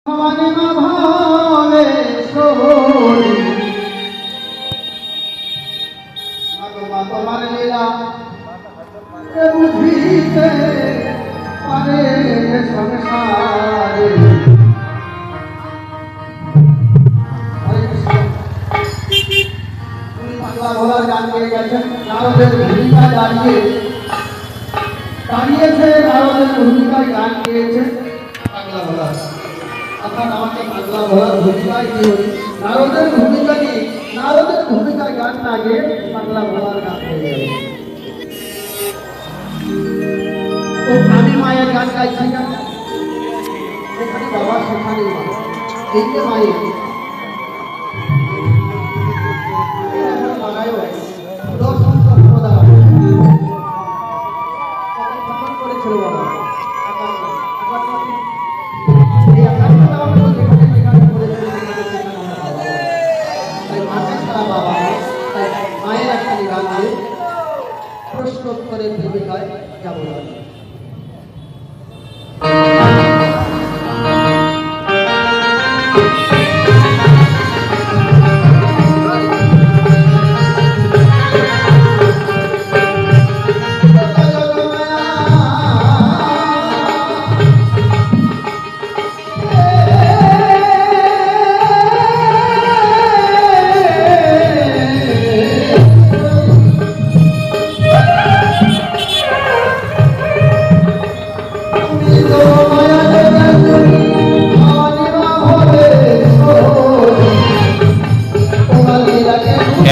ভবানী মা ভাবেশ্বরী মা তোমার লীলা বুঝিতে পারে সংসারে। পাগলা ভোলার গান গেয়ে গেছেন, নারদের ভূমিকায় দাঁড়িয়েছে, নারদের ভূমিকায় গান গেয়েছেন পাগলা ভোলা। আপনার আমাকে পাগলা ভোলার ভূমিকায় কি নারদের ভূমিকা নিয়ে, নারদের ভূমিকায় গান না গিয়ে পাগলা ভোলার গান গেয়ে গেল। তো আমি মায়ের গান গাইছি না, এখানে বাবা সেখানে এই যে মায়ের করেছিল বাবা মায়ের একটা গান দিয়ে প্রশ্নোত্তরের ভূমিকায় যাব।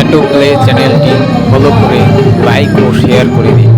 এটো প্লে চ্যানেলটি ফলো করে লাইক ও শেয়ার করে দিন।